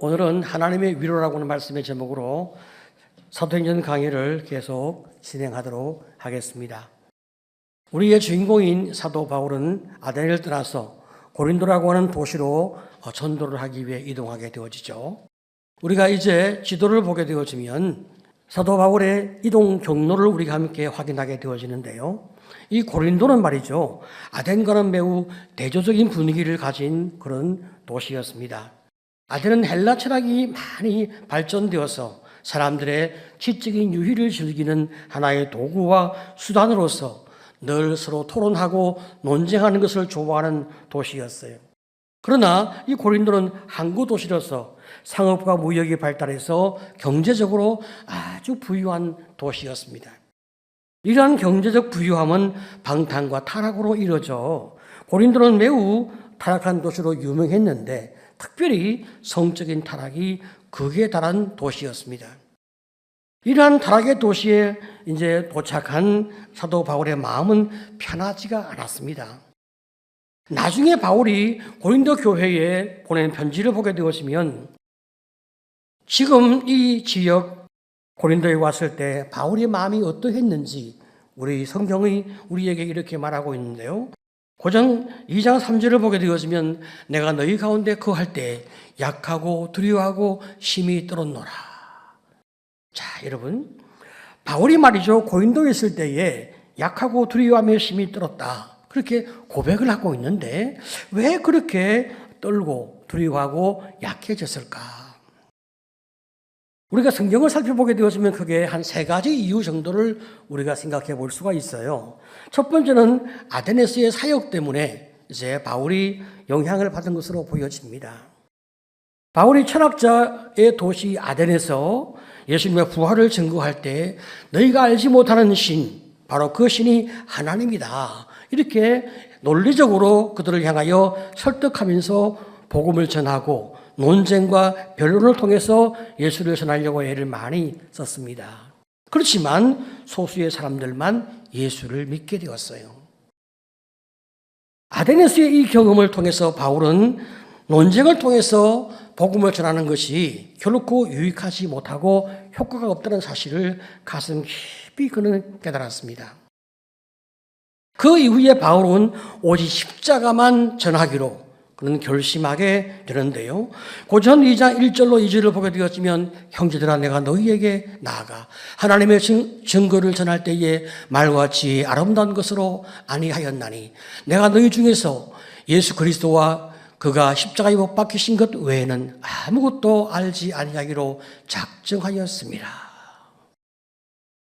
오늘은 하나님의 위로라고 하는 말씀의 제목으로 사도행전 강의를 계속 진행하도록 하겠습니다. 우리의 주인공인 사도 바울은 아테네를 떠나서 고린도라고 하는 도시로 전도를 하기 위해 이동하게 되어지죠. 우리가 이제 지도를 보게 되어지면 사도 바울의 이동 경로를 우리가 함께 확인하게 되어지는데요. 이 고린도는 말이죠, 아덴과는 매우 대조적인 분위기를 가진 그런 도시였습니다. 아덴은 헬라 철학이 많이 발전되어서 사람들의 지적인 유희를 즐기는 하나의 도구와 수단으로서 늘 서로 토론하고 논쟁하는 것을 좋아하는 도시였어요. 그러나 이 고린도는 항구 도시로서 상업과 무역이 발달해서 경제적으로 아주 부유한 도시였습니다. 이러한 경제적 부유함은 방탕과 타락으로 이루어져 고린도는 매우 타락한 도시로 유명했는데 특별히 성적인 타락이 극에 달한 도시였습니다. 이러한 타락의 도시에 이제 도착한 사도 바울의 마음은 편하지가 않았습니다. 나중에 바울이 고린도 교회에 보낸 편지를 보게 되었으면 지금 이 지역 고린도에 왔을 때 바울의 마음이 어떠했는지 우리 성경이 우리에게 이렇게 말하고 있는데요. 고전 2장 3절을 보게 되었으면 내가 너희 가운데 거할 때 약하고 두려워하고 심히 떨었노라. 자, 여러분, 바울이 말이죠, 고린도에 있을 때에 약하고 두려워하며 심히 떨었다, 그렇게 고백을 하고 있는데 왜 그렇게 떨고 두려워하고 약해졌을까? 우리가 성경을 살펴보게 되었으면 크게 한 세 가지 이유 정도를 우리가 생각해 볼 수가 있어요. 첫 번째는 아테네스의 사역 때문에 이제 바울이 영향을 받은 것으로 보여집니다. 바울이 철학자의 도시 아테네에서 예수님의 부활을 증거할 때 너희가 알지 못하는 신, 바로 그 신이 하나님이다, 이렇게 논리적으로 그들을 향하여 설득하면서 복음을 전하고 논쟁과 변론을 통해서 예수를 전하려고 애를 많이 썼습니다. 그렇지만 소수의 사람들만 예수를 믿게 되었어요. 아테네스의 이 경험을 통해서 바울은 논쟁을 통해서 복음을 전하는 것이 결코 유익하지 못하고 효과가 없다는 사실을 가슴 깊이 그는 깨달았습니다. 그 이후에 바울은 오직 십자가만 전하기로 그는 결심하게 되는데요. 고전 2장 1절로 2절을 보게 되었으면 형제들아 내가 너희에게 나아가 하나님의 증거를 전할 때에 말과 지혜의 아름다운 것으로 아니하였나니 내가 너희 중에서 예수 그리스도와 그가 십자가에 못 박히신 것 외에는 아무것도 알지 아니하기로 작정하였습니다.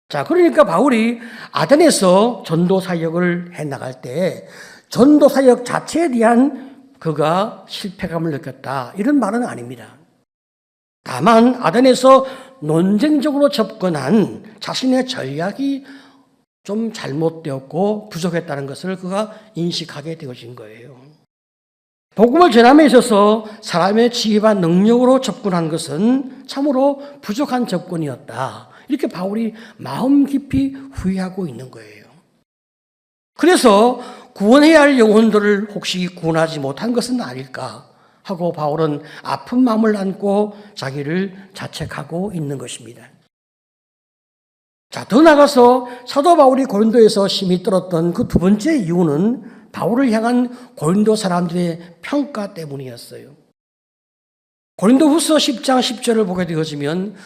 자, 그러니까 바울이 아테네에서 전도 사역을 해나갈 때 전도 사역 자체에 대한 그가 실패감을 느꼈다, 이런 말은 아닙니다. 다만 아테네에서 논쟁적으로 접근한 자신의 전략이 좀 잘못되었고 부족했다는 것을 그가 인식하게 되어진 거예요. 복음을 전함에 있어서 사람의 지혜와 능력으로 접근한 것은 참으로 부족한 접근이었다, 이렇게 바울이 마음 깊이 후회하고 있는 거예요. 그래서 구원해야 할 영혼들을 혹시 구원하지 못한 것은 아닐까 하고 바울은 아픈 마음을 안고 자기를 자책하고 있는 것입니다. 자, 더 나아가서 사도 바울이 고린도에서 심히 떨었던 그 두 번째 이유는 바울을 향한 고린도 사람들의 평가 때문이었어요. 고린도후서 10장 10절을 보게 되어지면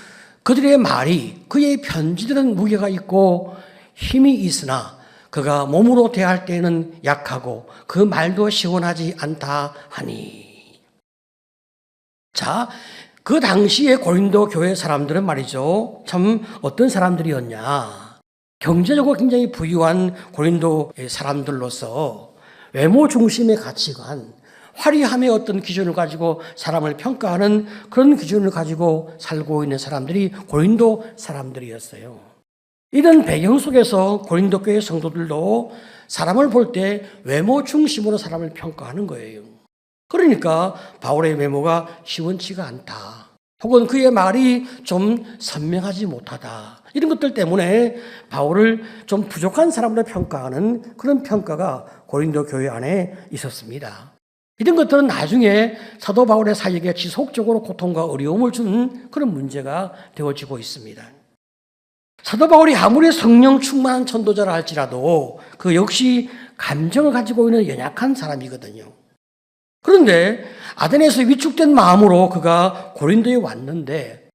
그들의 말이 그의 편지들은 무게가 있고 힘이 있으나 그가 몸으로 대할 때는 약하고 그 말도 시원하지 않다 하니. 자, 그 당시에 고린도 교회 사람들은 말이죠, 참 어떤 사람들이었냐. 경제적으로 굉장히 부유한 고린도의 사람들로서 외모 중심의 가치관, 화려함의 어떤 기준을 가지고 사람을 평가하는 그런 기준을 가지고 살고 있는 사람들이 고린도 사람들이었어요. 이런 배경 속에서 고린도 교회 성도들도 사람을 볼 때 외모 중심으로 사람을 평가하는 거예요. 그러니까 바울의 외모가 시원치가 않다, 혹은 그의 말이 좀 선명하지 못하다, 이런 것들 때문에 바울을 좀 부족한 사람으로 평가하는 그런 평가가 고린도 교회 안에 있었습니다. 이런 것들은 나중에 사도 바울의 사역에 지속적으로 고통과 어려움을 주는 그런 문제가 되어지고 있습니다. 사도 바울이 아무리 성령 충만한 전도자라 할지라도 그 역시 감정을 가지고 있는 연약한 사람이거든요. 그런데 아덴에서 위축된 마음으로 그가 고린도에 왔는데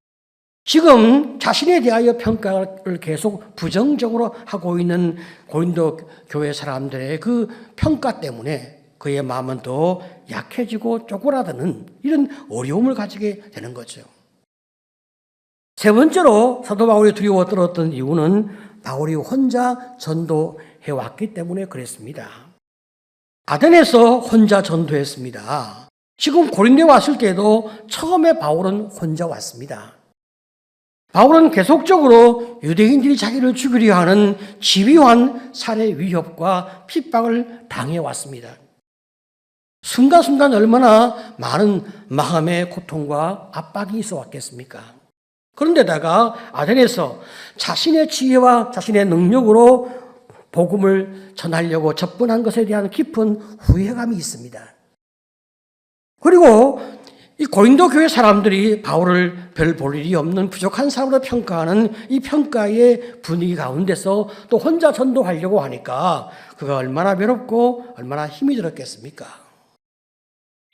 지금 자신에 대하여 평가를 계속 부정적으로 하고 있는 고린도 교회 사람들의 그 평가 때문에 그의 마음은 더 약해지고 쪼그라드는 이런 어려움을 가지게 되는 거죠. 세 번째로 사도 바울이 두려워 떨었던 이유는 바울이 혼자 전도해 왔기 때문에 그랬습니다. 아덴에서 혼자 전도했습니다. 지금 고린도에 왔을 때도 처음에 바울은 혼자 왔습니다. 바울은 계속적으로 유대인들이 자기를 죽이려 하는 집요한 살해 위협과 핍박을 당해왔습니다. 순간순간 얼마나 많은 마음의 고통과 압박이 있어 왔겠습니까? 그런데다가 아덴에서 자신의 지혜와 자신의 능력으로 복음을 전하려고 접근한 것에 대한 깊은 후회감이 있습니다. 그리고 이 고린도 교회 사람들이 바울을 별 볼 일이 없는 부족한 사람으로 평가하는 이 평가의 분위기 가운데서 또 혼자 전도하려고 하니까 그가 얼마나 외롭고 얼마나 힘이 들었겠습니까?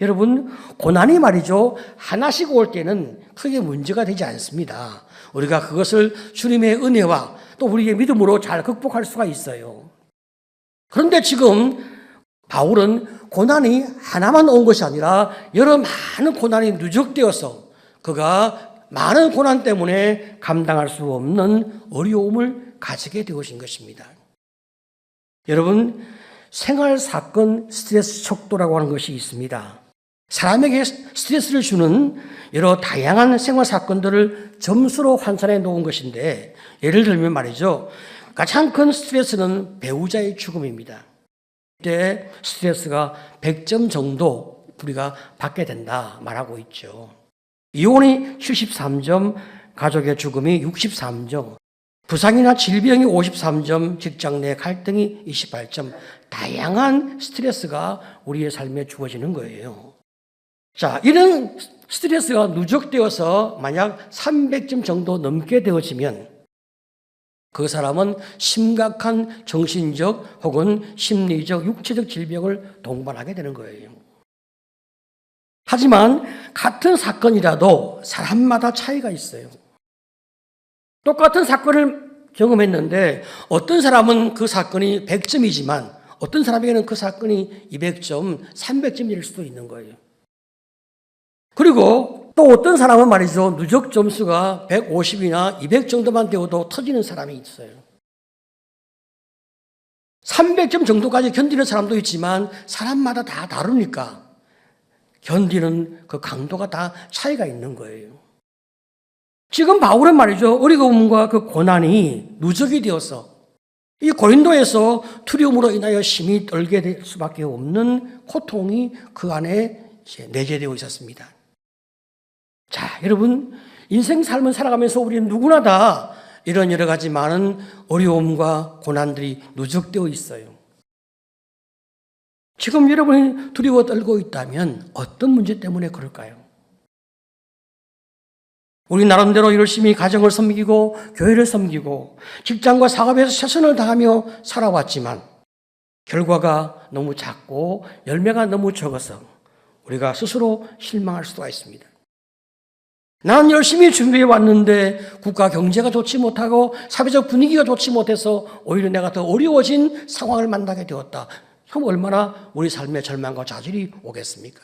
여러분, 고난이 말이죠. 하나씩 올 때는 크게 문제가 되지 않습니다. 우리가 그것을 주님의 은혜와 또 우리의 믿음으로 잘 극복할 수가 있어요. 그런데 지금 바울은 고난이 하나만 온 것이 아니라 여러 많은 고난이 누적되어서 그가 많은 고난 때문에 감당할 수 없는 어려움을 가지게 되어진 것입니다. 여러분, 생활 사건 스트레스 척도라고 하는 것이 있습니다. 사람에게 스트레스를 주는 여러 다양한 생활 사건들을 점수로 환산해 놓은 것인데 예를 들면 말이죠. 가장 큰 스트레스는 배우자의 죽음입니다. 이때 스트레스가 100점 정도 우리가 받게 된다 말하고 있죠. 이혼이 73점, 가족의 죽음이 63점, 부상이나 질병이 53점, 직장 내 갈등이 28점, 다양한 스트레스가 우리의 삶에 주어지는 거예요. 자, 이런 스트레스가 누적되어서 만약 300점 정도 넘게 되어지면 그 사람은 심각한 정신적 혹은 심리적, 육체적 질병을 동반하게 되는 거예요. 하지만 같은 사건이라도 사람마다 차이가 있어요. 똑같은 사건을 경험했는데 어떤 사람은 그 사건이 100점이지만 어떤 사람에게는 그 사건이 200점, 300점일 수도 있는 거예요. 그리고 또 어떤 사람은 말이죠. 누적 점수가 150이나 200 정도만 되어도 터지는 사람이 있어요. 300점 정도까지 견디는 사람도 있지만 사람마다 다 다르니까 견디는 그 강도가 다 차이가 있는 거예요. 지금 바울은 말이죠. 어려움과 그 고난이 누적이 되어서 이 고린도에서 두려움으로 인하여 심히 떨게 될 수밖에 없는 고통이 그 안에 내재되어 있었습니다. 자, 여러분, 인생 삶을 살아가면서 우리는 누구나 다 이런 여러 가지 많은 어려움과 고난들이 누적되어 있어요. 지금 여러분이 두려워 떨고 있다면 어떤 문제 때문에 그럴까요? 우리 나름대로 열심히 가정을 섬기고 교회를 섬기고 직장과 사업에서 최선을 다하며 살아왔지만 결과가 너무 작고 열매가 너무 적어서 우리가 스스로 실망할 수가 있습니다. 나는 열심히 준비해 왔는데 국가 경제가 좋지 못하고 사회적 분위기가 좋지 못해서 오히려 내가 더 어려워진 상황을 만나게 되었다. 그럼 얼마나 우리 삶에 절망과 좌절이 오겠습니까?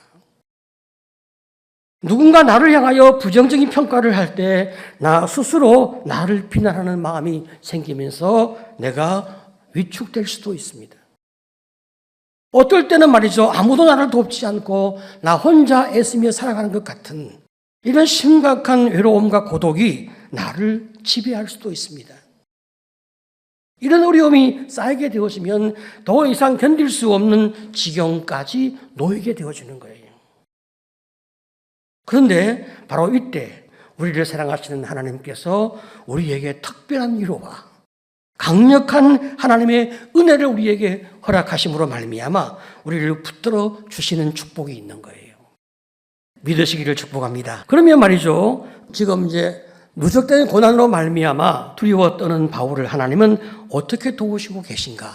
누군가 나를 향하여 부정적인 평가를 할 때 나 스스로 나를 비난하는 마음이 생기면서 내가 위축될 수도 있습니다. 어떨 때는 말이죠. 아무도 나를 돕지 않고 나 혼자 애쓰며 살아가는 것 같은 이런 심각한 외로움과 고독이 나를 지배할 수도 있습니다. 이런 어려움이 쌓이게 되어지면 더 이상 견딜 수 없는 지경까지 놓이게 되어지는 거예요. 그런데 바로 이때 우리를 사랑하시는 하나님께서 우리에게 특별한 위로와 강력한 하나님의 은혜를 우리에게 허락하심으로 말미암아 우리를 붙들어 주시는 축복이 있는 거예요. 믿으시기를 축복합니다. 그러면 말이죠. 지금 이제 누적된 고난으로 말미암아 두려워 떠는 바울을 하나님은 어떻게 도우시고 계신가?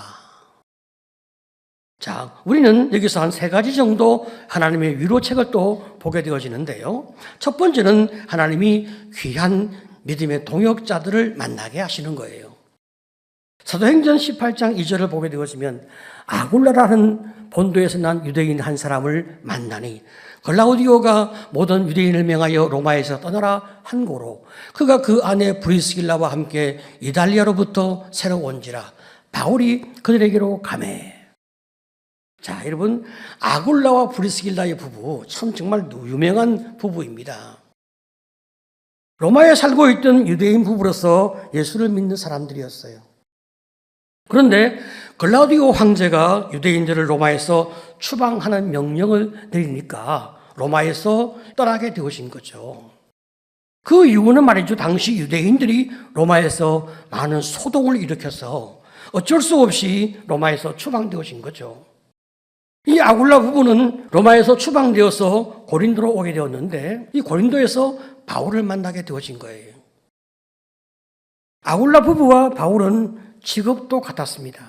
자, 우리는 여기서 한 3가지 정도 하나님의 위로책을 또 보게 되어지는데요. 첫 번째는 하나님이 귀한 믿음의 동역자들을 만나게 하시는 거예요. 사도행전 18장 2절을 보게 되어지면 아굴라라는 본도에서 난 유대인 한 사람을 만나니 글라우디오가 모든 유대인을 명하여 로마에서 떠나라 한 고로 그가 그 아내 브리스길라와 함께 이달리아로부터 새로 온지라 바울이 그들에게로 가매. 자, 여러분, 아굴라와 브리스길라의 부부 참 정말 유명한 부부입니다. 로마에 살고 있던 유대인 부부로서 예수를 믿는 사람들이었어요. 그런데 글라우디오 황제가 유대인들을 로마에서 추방하는 명령을 내리니까 로마에서 떠나게 되어진 거죠. 그 이유는 말이죠. 당시 유대인들이 로마에서 많은 소동을 일으켜서 어쩔 수 없이 로마에서 추방되어진 거죠. 이 아굴라 부부는 로마에서 추방되어서 고린도로 오게 되었는데 이 고린도에서 바울을 만나게 되어진 거예요. 아굴라 부부와 바울은 직업도 같았습니다.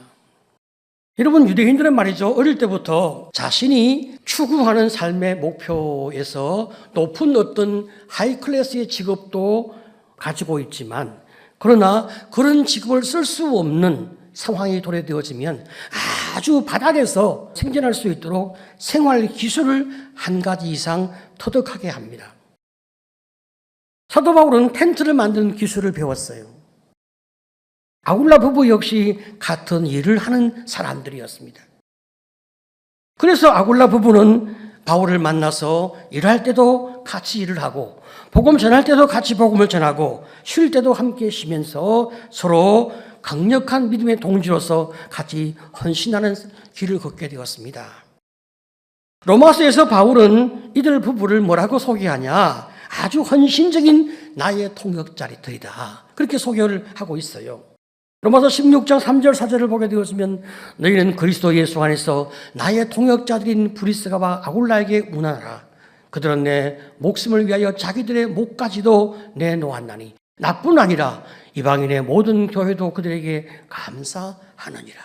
여러분, 유대인들은 말이죠. 어릴 때부터 자신이 추구하는 삶의 목표에서 높은 어떤 하이클래스의 직업도 가지고 있지만 그러나 그런 직업을 쓸 수 없는 상황이 도래되어지면 아주 바닥에서 생존할 수 있도록 생활 기술을 한 가지 이상 터득하게 합니다. 사도 바울은 텐트를 만드는 기술을 배웠어요. 아굴라 부부 역시 같은 일을 하는 사람들이었습니다. 그래서 아굴라 부부는 바울을 만나서 일할 때도 같이 일을 하고 복음 전할 때도 같이 복음을 전하고 쉴 때도 함께 쉬면서 서로 강력한 믿음의 동지로서 같이 헌신하는 길을 걷게 되었습니다. 로마서에서 바울은 이들 부부를 뭐라고 소개하냐? 아주 헌신적인 나의 통역자들이다. 그렇게 소개를 하고 있어요. 로마서 16장 3절 4절을 보게 되었으면 너희는 그리스도 예수 안에서 나의 통역자들인 브리스가와 아굴라에게 문안하라. 그들은 내 목숨을 위하여 자기들의 목까지도 내놓았나니 나뿐 아니라 이방인의 모든 교회도 그들에게 감사하느니라.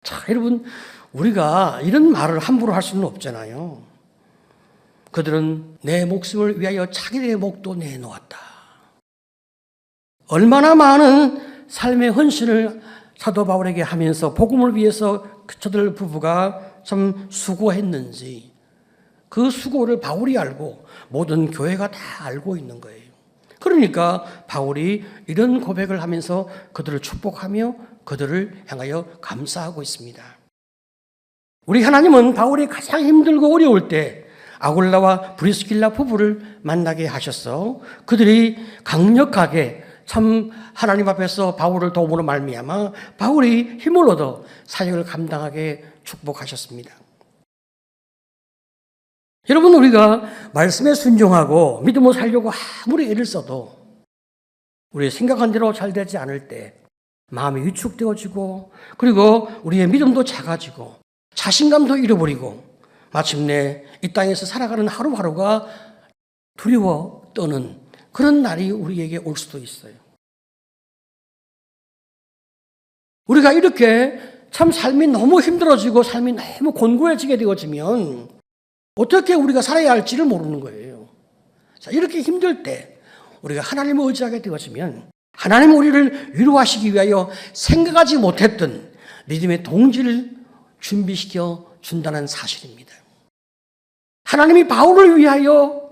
자, 여러분, 우리가 이런 말을 함부로 할 수는 없잖아요. 그들은 내 목숨을 위하여 자기들의 목도 내놓았다. 얼마나 많은 삶의 헌신을 사도 바울에게 하면서 복음을 위해서 저들 부부가 참 수고했는지 그 수고를 바울이 알고 모든 교회가 다 알고 있는 거예요. 그러니까 바울이 이런 고백을 하면서 그들을 축복하며 그들을 향하여 감사하고 있습니다. 우리 하나님은 바울이 가장 힘들고 어려울 때 아굴라와 브리스길라 부부를 만나게 하셔서 그들이 강력하게 참 하나님 앞에서 바울을 도움으로 말미암아 바울이 힘을 얻어 사역을 감당하게 축복하셨습니다. 여러분, 우리가 말씀에 순종하고 믿음으로 살려고 아무리 애를 써도 우리 생각한 대로 잘 되지 않을 때 마음이 위축되어지고 그리고 우리의 믿음도 작아지고 자신감도 잃어버리고 마침내 이 땅에서 살아가는 하루하루가 두려워 떠는 그런 날이 우리에게 올 수도 있어요. 우리가 이렇게 참 삶이 너무 힘들어지고 삶이 너무 곤고해지게 되어지면 어떻게 우리가 살아야 할지를 모르는 거예요. 자, 이렇게 힘들 때 우리가 하나님을 의지하게 되어지면 하나님은 우리를 위로하시기 위하여 생각하지 못했던 믿음의 동지를 준비시켜 준다는 사실입니다. 하나님이 바울을 위하여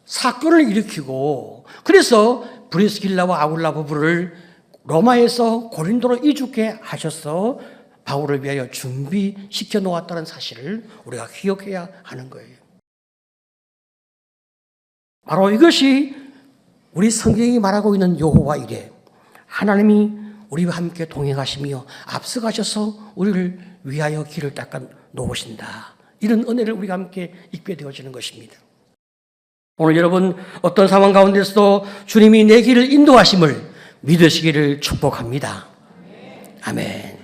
사건을 일으키고 그래서 브리스길라와 아굴라 부부를 로마에서 고린도로 이주케 하셔서 바울을 위하여 준비시켜 놓았다는 사실을 우리가 기억해야 하는 거예요. 바로 이것이 우리 성경이 말하고 있는 여호와 이레, 하나님이 우리와 함께 동행하시며 앞서가셔서 우리를 위하여 길을 닦아 놓으신다. 이런 은혜를 우리가 함께 입게 되어지는 것입니다. 오늘 여러분 어떤 상황 가운데서도 주님이 내 길을 인도하심을 믿으시기를 축복합니다. 아멘.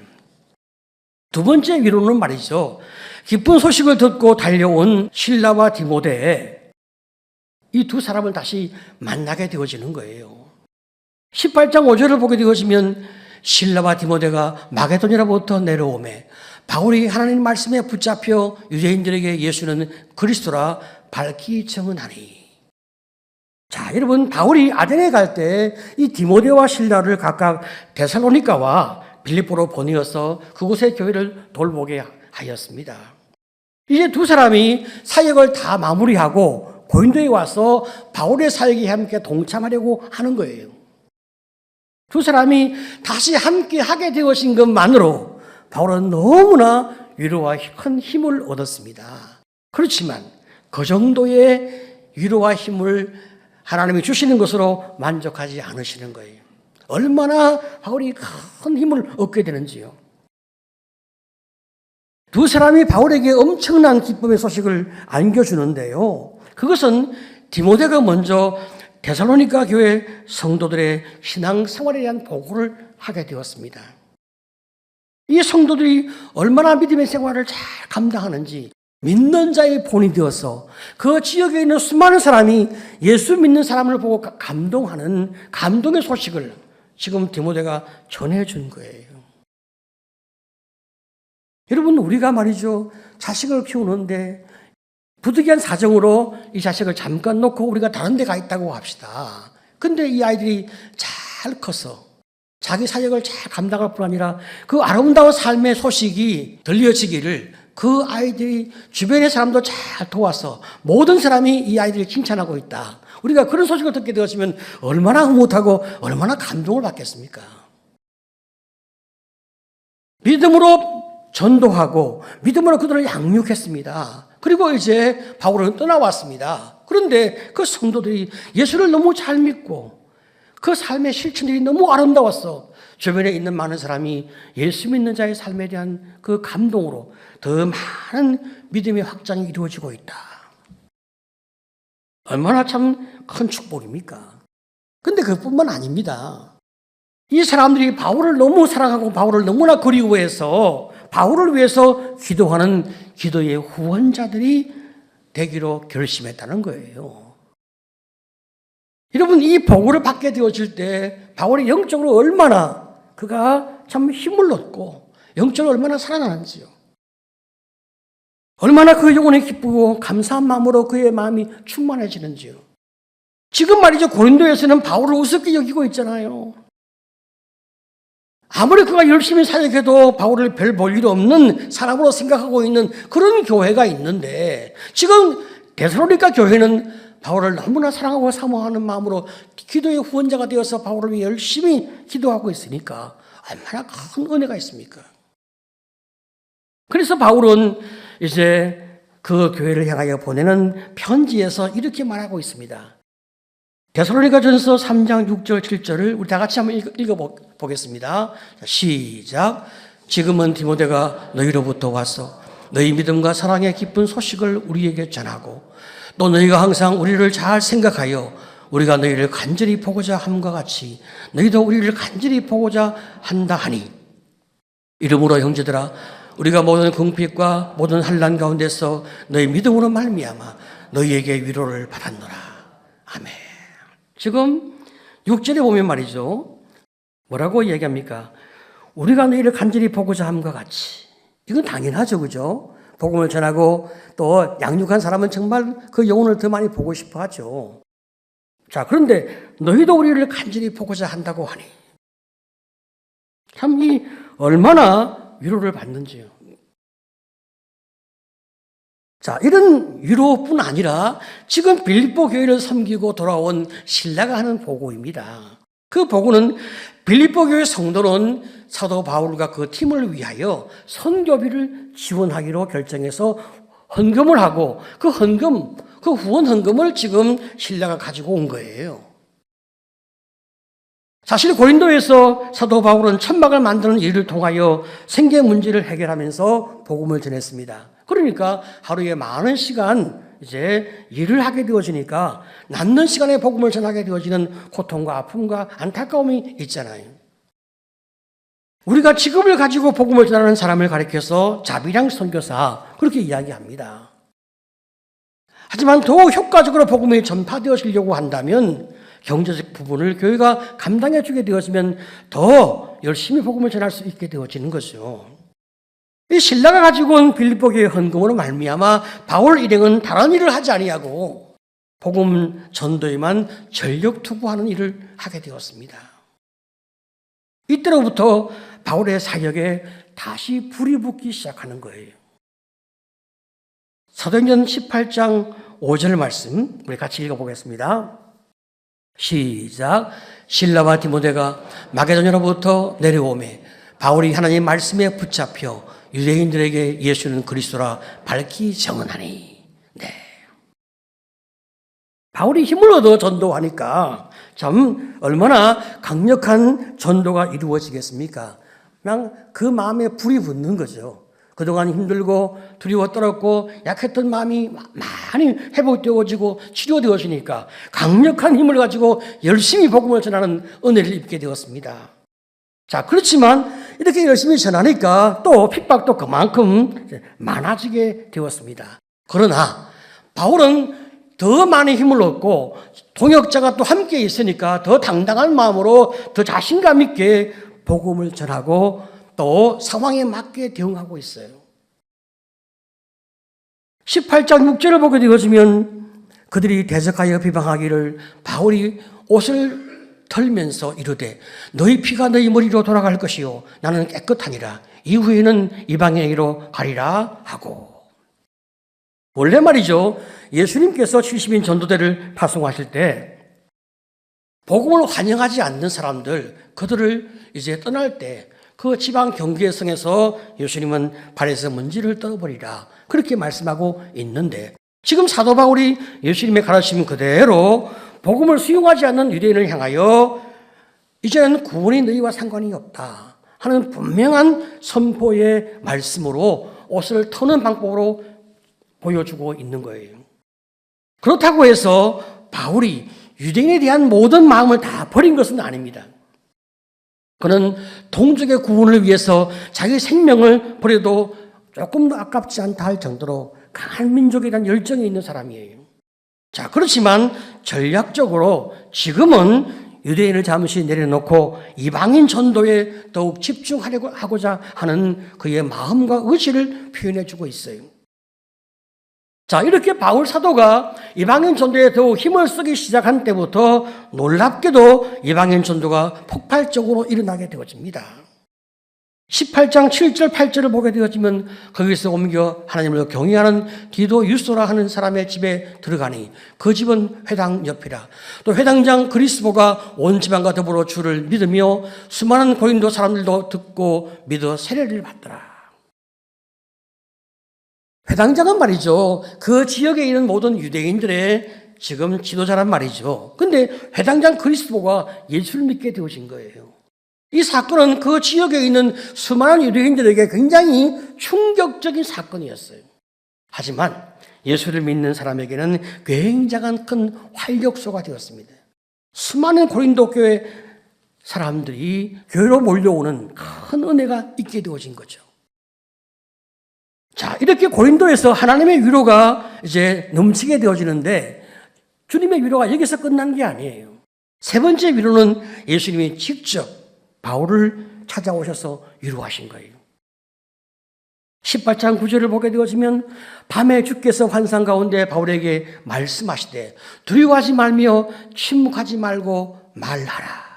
두 번째 위로는 말이죠. 기쁜 소식을 듣고 달려온 실라와 디모데, 이 두 사람을 다시 만나게 되어지는 거예요. 18장 5절을 보게 되어지면 실라와 디모데가 마게도냐로부터 내려오매 바울이 하나님 말씀에 붙잡혀 유대인들에게 예수는 그리스도라 밝히 증언하니. 자, 여러분, 바울이 아덴에 갈 때 이 디모데와 실라를 각각 데살로니가와 빌립보로 보내어서 그곳의 교회를 돌보게 하였습니다. 이제 두 사람이 사역을 다 마무리하고 고린도에 와서 바울의 사역에 함께 동참하려고 하는 거예요. 두 사람이 다시 함께 하게 되어진 것만으로 바울은 너무나 위로와 큰 힘을 얻었습니다. 그렇지만 그 정도의 위로와 힘을 하나님이 주시는 것으로 만족하지 않으시는 거예요. 얼마나 바울이 큰 힘을 얻게 되는지요. 두 사람이 바울에게 엄청난 기쁨의 소식을 안겨주는데요. 그것은 디모데가 먼저 데살로니가 교회 성도들의 신앙생활에 대한 보고를 하게 되었습니다. 이 성도들이 얼마나 믿음의 생활을 잘 감당하는지 믿는 자의 본이 되어서 그 지역에 있는 수많은 사람이 예수 믿는 사람을 보고 감동하는 감동의 소식을 지금 디모데가 전해준 거예요. 여러분, 우리가 말이죠, 자식을 키우는데 부득이한 사정으로 이 자식을 잠깐 놓고 우리가 다른 데 가 있다고 합시다. 근데 이 아이들이 잘 커서 자기 사역을 잘 감당할 뿐 아니라 그 아름다운 삶의 소식이 들려지기를 그 아이들이 주변의 사람도 잘 도와서 모든 사람이 이 아이들을 칭찬하고 있다. 우리가 그런 소식을 듣게 되었으면 얼마나 흐뭇하고 얼마나 감동을 받겠습니까? 믿음으로 전도하고 믿음으로 그들을 양육했습니다. 그리고 이제 바울은 떠나왔습니다. 그런데 그 성도들이 예수를 너무 잘 믿고 그 삶의 실천들이 너무 아름다웠어. 주변에 있는 많은 사람이 예수 믿는 자의 삶에 대한 그 감동으로 더 많은 믿음의 확장이 이루어지고 있다. 얼마나 참 큰 축복입니까? 근데 그뿐만 아닙니다. 이 사람들이 바울을 너무 사랑하고 바울을 너무나 그리워해서 바울을 위해서 기도하는 기도의 후원자들이 되기로 결심했다는 거예요. 여러분, 이 보고를 받게 되어질 때 바울이 영적으로 얼마나 그가 참 힘을 얻고 영적으로 얼마나 살아나는지요. 얼마나 그 영혼이 기쁘고 감사한 마음으로 그의 마음이 충만해지는지요. 지금 말이죠, 고린도에서는 바울을 우습게 여기고 있잖아요. 아무리 그가 열심히 사역해도 바울을 별 볼 일 없는 사람으로 생각하고 있는 그런 교회가 있는데 지금 데살로니가 교회는 바울을 너무나 사랑하고 사모하는 마음으로 기도의 후원자가 되어서 바울을 위해 열심히 기도하고 있으니까 얼마나 큰 은혜가 있습니까? 그래서 바울은 이제 그 교회를 향하여 보내는 편지에서 이렇게 말하고 있습니다. 데살로니가전서 3장 6절 7절을 우리 다 같이 한번 읽어보겠습니다. 시작. 지금은 디모데가 너희로부터 와서 너희 믿음과 사랑의 기쁜 소식을 우리에게 전하고 또 너희가 항상 우리를 잘 생각하여 우리가 너희를 간절히 보고자 함과 같이 너희도 우리를 간절히 보고자 한다 하니 이러므로 형제들아 우리가 모든 궁핍과 모든 환난 가운데서 너희 믿음으로 말미암아 너희에게 위로를 받았노라. 아멘. 지금 6절에 보면 말이죠. 뭐라고 얘기합니까? 우리가 너희를 간절히 보고자 함과 같이. 이건 당연하죠. 그죠? 복음을 전하고 또 양육한 사람은 정말 그 영혼을 더 많이 보고 싶어 하죠. 자, 그런데 너희도 우리를 간절히 보고자 한다고 하니. 참 이 얼마나 위로를 받는지요. 자, 이런 위로뿐 아니라 지금 빌립보 교회를 섬기고 돌아온 신라가 하는 보고입니다. 그 보고는 빌립보 교회 성도는 사도 바울과 그 팀을 위하여 선교비를 지원하기로 결정해서 헌금을 하고 그 후원 헌금을 지금 신라가 가지고 온 거예요. 사실 고린도에서 사도 바울은 천막을 만드는 일을 통하여 생계 문제를 해결하면서 복음을 전했습니다. 그러니까 하루에 많은 시간 이제 일을 하게 되어지니까 남는 시간에 복음을 전하게 되어지는 고통과 아픔과 안타까움이 있잖아요. 우리가 직업을 가지고 복음을 전하는 사람을 가리켜서 자비량 선교사 그렇게 이야기합니다. 하지만 더욱 효과적으로 복음이 전파되어지려고 한다면 경제적 부분을 교회가 감당해 주게 되어지면 더 열심히 복음을 전할 수 있게 되어지는 거죠. 이 신라가 가지고 온 빌립보 교회 헌금으로 말미암아 바울 일행은 다른 일을 하지 아니하고 복음 전도에만 전력 투구하는 일을 하게 되었습니다. 이때로부터 바울의 사역에 다시 불이 붙기 시작하는 거예요. 사도행전 18장 5절 말씀 우리 같이 읽어보겠습니다. 시작. 실라와 디모데가 마게도냐로부터 내려오매 바울이 하나님의 말씀에 붙잡혀 유대인들에게 예수는 그리스도라 밝히 증언하니. 네. 바울이 힘을 얻어 전도하니까 참 얼마나 강력한 전도가 이루어지겠습니까? 그냥 그 마음에 불이 붙는 거죠. 그동안 힘들고 두려워 떨었고 약했던 마음이 많이 회복되어지고 치료되어지니까 강력한 힘을 가지고 열심히 복음을 전하는 은혜를 입게 되었습니다. 자, 그렇지만 이렇게 열심히 전하니까 또 핍박도 그만큼 많아지게 되었습니다. 그러나 바울은 더 많이 힘을 얻고 동역자가 또 함께 있으니까 더 당당한 마음으로 더 자신감 있게 복음을 전하고 또 상황에 맞게 대응하고 있어요. 18장 6절을 보게 되어지면 그들이 대적하여 비방하기를 바울이 옷을 털면서 이르되 너희 피가 너희 머리로 돌아갈 것이요 나는 깨끗하니라 이후에는 이방인에게로 가리라 하고. 원래 말이죠, 예수님께서 70인 전도대를 파송하실 때 복음을 환영하지 않는 사람들 그들을 이제 떠날 때 그 지방 경계성에서 예수님은 발에서 먼지를 떨어버리라 그렇게 말씀하고 있는데, 지금 사도 바울이 예수님의 가르침 그대로 복음을 수용하지 않는 유대인을 향하여 이제는 구원이 너희와 상관이 없다 하는 분명한 선포의 말씀으로 옷을 터는 방법으로 보여주고 있는 거예요. 그렇다고 해서 바울이 유대인에 대한 모든 마음을 다 버린 것은 아닙니다. 그는 동족의 구원을 위해서 자기 생명을 버려도 조금도 아깝지 않다 할 정도로 강한 민족에 대한 열정이 있는 사람이에요. 자, 그렇지만 전략적으로 지금은 유대인을 잠시 내려놓고 이방인 전도에 더욱 집중하려고 하고자 하는 그의 마음과 의지를 표현해주고 있어요. 자, 이렇게 바울 사도가 이방인 전도에 더욱 힘을 쓰기 시작한 때부터 놀랍게도 이방인 전도가 폭발적으로 일어나게 되어집니다. 18장 7절 8절을 보게 되어지면 거기서 옮겨 하나님을 경외하는 디도 유소라 하는 사람의 집에 들어가니 그 집은 회당 옆이라. 또 회당장 그리스보가 온 지방과 더불어 주를 믿으며 수많은 고린도 사람들도 듣고 믿어 세례를 받더라. 회당장은 말이죠, 그 지역에 있는 모든 유대인들의 지금 지도자란 말이죠. 근데 회당장 그리스도가 예수를 믿게 되어진 거예요. 이 사건은 그 지역에 있는 수많은 유대인들에게 굉장히 충격적인 사건이었어요. 하지만 예수를 믿는 사람에게는 굉장한 큰 활력소가 되었습니다. 수많은 고린도 교회 사람들이 교회로 몰려오는 큰 은혜가 있게 되어진 거죠. 자, 이렇게 고린도에서 하나님의 위로가 이제 넘치게 되어지는데 주님의 위로가 여기서 끝난 게 아니에요. 세 번째 위로는 예수님이 직접 바울을 찾아오셔서 위로하신 거예요. 18장 9절을 보게 되어지면 밤에 주께서 환상 가운데 바울에게 말씀하시되 두려워하지 말며 침묵하지 말고 말하라.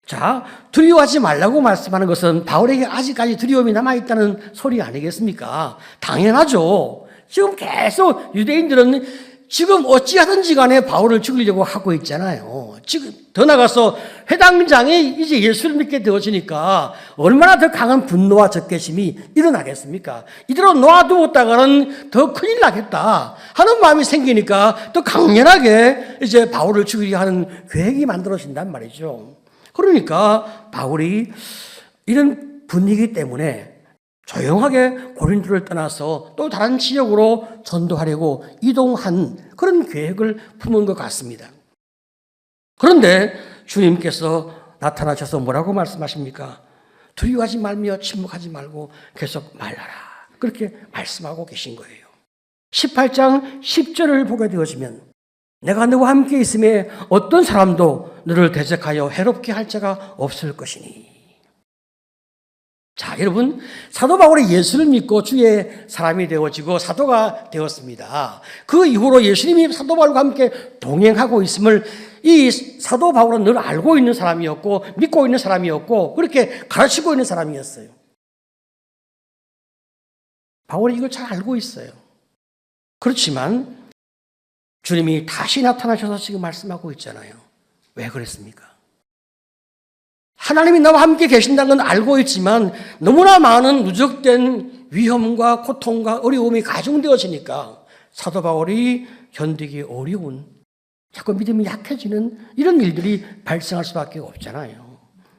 자, 두려워하지 말라고 말씀하는 것은 바울에게 아직까지 두려움이 남아있다는 소리 아니겠습니까? 당연하죠. 지금 계속 유대인들은 지금 어찌하든지 간에 바울을 죽이려고 하고 있잖아요. 지금 더 나가서 회당장이 이제 예수를 믿게 되어지니까 얼마나 더 강한 분노와 적개심이 일어나겠습니까? 이대로 놔두었다가는 더 큰일 나겠다 하는 마음이 생기니까 더 강렬하게 이제 바울을 죽이려 하는 계획이 만들어진단 말이죠. 그러니까 바울이 이런 분위기 때문에 조용하게 고린도를 떠나서 또 다른 지역으로 전도하려고 이동한 그런 계획을 품은 것 같습니다. 그런데 주님께서 나타나셔서 뭐라고 말씀하십니까? 두려워하지 말며 침묵하지 말고 계속 말하라. 그렇게 말씀하고 계신 거예요. 18장 10절을 보게 되어지면 내가 너와 함께 있음에 어떤 사람도 너를 대적하여 해롭게 할 자가 없을 것이니. 자, 여러분, 사도 바울이 예수를 믿고 주의 사람이 되어지고 사도가 되었습니다. 그 이후로 예수님이 사도 바울과 함께 동행하고 있음을 이 사도 바울은 늘 알고 있는 사람이었고 믿고 있는 사람이었고 그렇게 가르치고 있는 사람이었어요. 바울이 이걸 잘 알고 있어요. 그렇지만 주님이 다시 나타나셔서 지금 말씀하고 있잖아요. 왜 그랬습니까? 하나님이 나와 함께 계신다는 건 알고 있지만 너무나 많은 누적된 위험과 고통과 어려움이 가중되어지니까 사도 바울이 견디기 어려운 자꾸 믿음이 약해지는 이런 일들이 발생할 수밖에 없잖아요.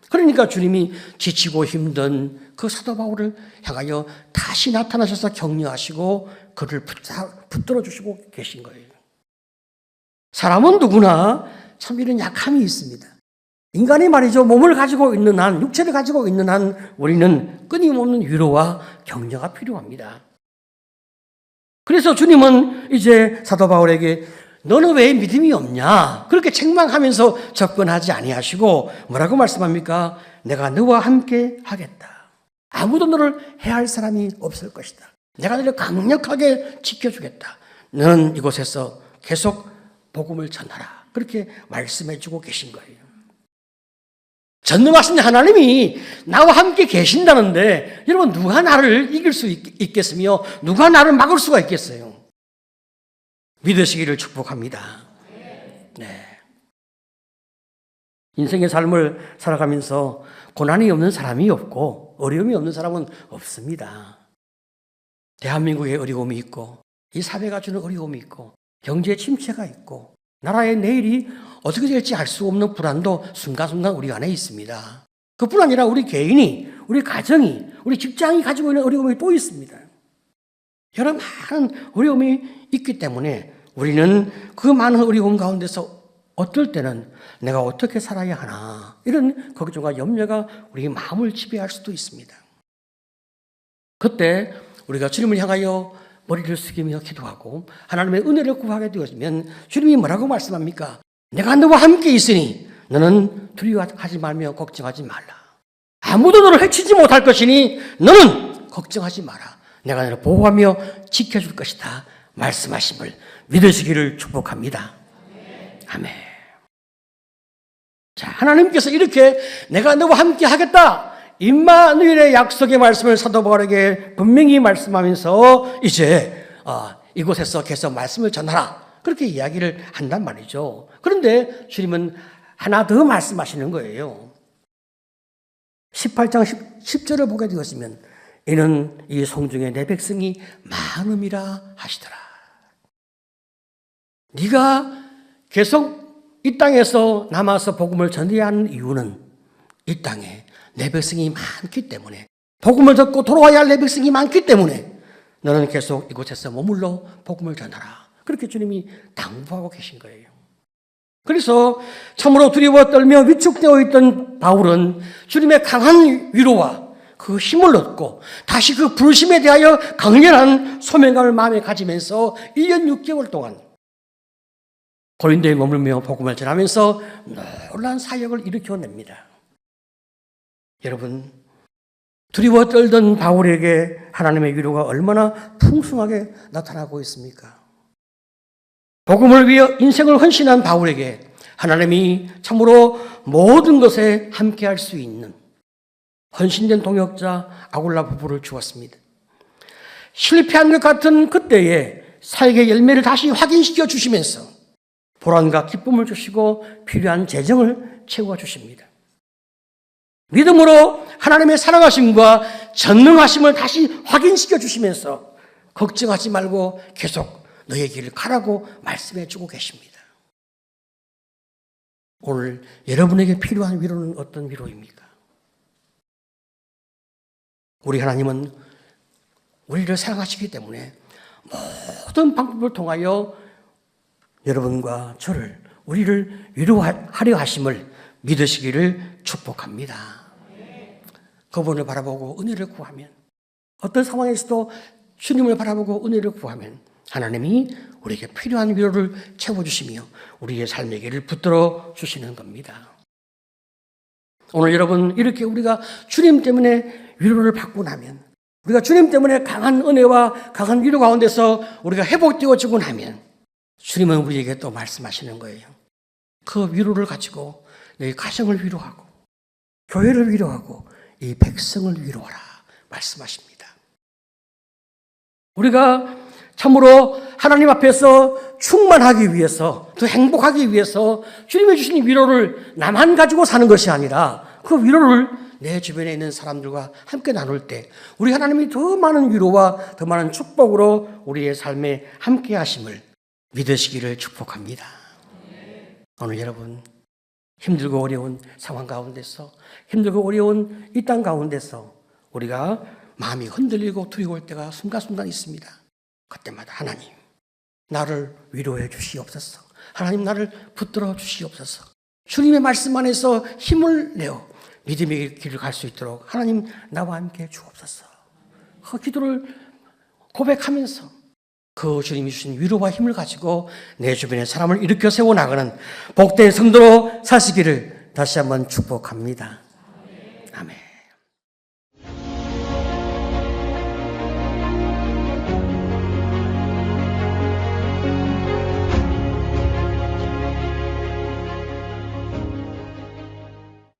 그러니까 주님이 지치고 힘든 그 사도 바울을 향하여 다시 나타나셔서 격려하시고 그를 붙들어 주시고 계신 거예요. 사람은 누구나 참 이런 약함이 있습니다. 인간이 말이죠. 몸을 가지고 있는 한, 육체를 가지고 있는 한 우리는 끊임없는 위로와 격려가 필요합니다. 그래서 주님은 이제 사도 바울에게 너는 왜 믿음이 없냐? 그렇게 책망하면서 접근하지 아니하시고 뭐라고 말씀합니까? 내가 너와 함께 하겠다. 아무도 너를 해할 사람이 없을 것이다. 내가 너를 강력하게 지켜주겠다. 너는 이곳에서 계속 복음을 전하라. 그렇게 말씀해 주고 계신 거예요. 전능하신 하나님이 나와 함께 계신다는데 여러분 누가 나를 이길 수 있겠으며 누가 나를 막을 수가 있겠어요? 믿으시기를 축복합니다. 네. 인생의 삶을 살아가면서 고난이 없는 사람이 없고 어려움이 없는 사람은 없습니다. 대한민국의 어려움이 있고 이 사회가 주는 어려움이 있고 경제 침체가 있고 나라의 내일이 어떻게 될지 알 수 없는 불안도 순간순간 우리 안에 있습니다. 그뿐 아니라 우리 개인이, 우리 가정이, 우리 직장이 가지고 있는 어려움이 또 있습니다. 여러 많은 어려움이 있기 때문에 우리는 그 많은 어려움 가운데서 어떨 때는 내가 어떻게 살아야 하나 이런 걱정과 염려가 우리 마음을 지배할 수도 있습니다. 그때 우리가 주님을 향하여 머리를 숙이며 기도하고 하나님의 은혜를 구하게 되어지면 주님이 뭐라고 말씀합니까? 내가 너와 함께 있으니 너는 두려워하지 말며 걱정하지 말라. 아무도 너를 해치지 못할 것이니 너는 걱정하지 마라. 내가 너를 보호하며 지켜줄 것이다. 말씀하심을 믿으시기를 축복합니다. 아멘. 자, 하나님께서 이렇게 내가 너와 함께 하겠다. 임마누엘의 약속의 말씀을 사도 바울에게 분명히 말씀하면서 이제 이곳에서 계속 말씀을 전하라. 그렇게 이야기를 한단 말이죠. 그런데 주님은 하나 더 말씀하시는 거예요. 18장 10절을 보게 되었으면 이는 이 성중에 내 백성이 많음이라 하시더라. 네가 계속 이 땅에서 남아서 복음을 전해야 하는 이유는 이 땅에 내 백성이 많기 때문에 복음을 듣고 돌아와야 할 내 백성이 많기 때문에 너는 계속 이곳에서 머물러 복음을 전하라. 그렇게 주님이 당부하고 계신 거예요. 그래서 참으로 두려워 떨며 위축되어 있던 바울은 주님의 강한 위로와 그 힘을 얻고 다시 그 불심에 대하여 강렬한 소명감을 마음에 가지면서 1년 6개월 동안 고린도에 머물며 복음을 전하면서 놀라운 사역을 일으켜냅니다. 여러분, 두려워 떨던 바울에게 하나님의 위로가 얼마나 풍성하게 나타나고 있습니까? 복음을 위해 인생을 헌신한 바울에게 하나님이 참으로 모든 것에 함께할 수 있는 헌신된 동역자 아굴라 부부를 주었습니다. 실패한 것 같은 그때에 사역의 열매를 다시 확인시켜 주시면서 보람과 기쁨을 주시고 필요한 재정을 채워 주십니다. 믿음으로 하나님의 사랑하심과 전능하심을 다시 확인시켜 주시면서 걱정하지 말고 계속 너의 길을 가라고 말씀해 주고 계십니다. 오늘 여러분에게 필요한 위로는 어떤 위로입니까? 우리 하나님은 우리를 사랑하시기 때문에 모든 방법을 통하여 여러분과 저를, 우리를 위로하려 하심을 믿으시기를 축복합니다. 그분을 바라보고 은혜를 구하면, 어떤 상황에서도 주님을 바라보고 은혜를 구하면 하나님이 우리에게 필요한 위로를 채워주시며 우리의 삶의 길을 붙들어 주시는 겁니다. 오늘 여러분, 이렇게 우리가 주님 때문에 위로를 받고 나면, 우리가 주님 때문에 강한 은혜와 강한 위로 가운데서 우리가 회복되어지고 나면 주님은 우리에게 또 말씀하시는 거예요. 그 위로를 가지고 너희 가정을 위로하고 교회를 위로하고 이 백성을 위로하라 말씀하십니다. 우리가 참으로 하나님 앞에서 충만하기 위해서, 더 행복하기 위해서 주님이 주신 위로를 나만 가지고 사는 것이 아니라 그 위로를 내 주변에 있는 사람들과 함께 나눌 때 우리 하나님이 더 많은 위로와 더 많은 축복으로 우리의 삶에 함께 하심을 믿으시기를 축복합니다. 오늘 여러분, 힘들고 어려운 상황 가운데서, 힘들고 어려운 이 땅 가운데서 우리가 마음이 흔들리고 두려울 때가 순간순간 있습니다. 그때마다 하나님, 나를 위로해 주시옵소서. 하나님, 나를 붙들어 주시옵소서. 주님의 말씀 안에서 힘을 내어 믿음의 길을 갈 수 있도록 하나님, 나와 함께 주옵소서. 그 기도를 고백하면서 그 주님이 주신 위로와 힘을 가지고 내 주변에 사람을 일으켜 세워나가는 복된 성도로 사시기를 다시 한번 축복합니다. 아멘.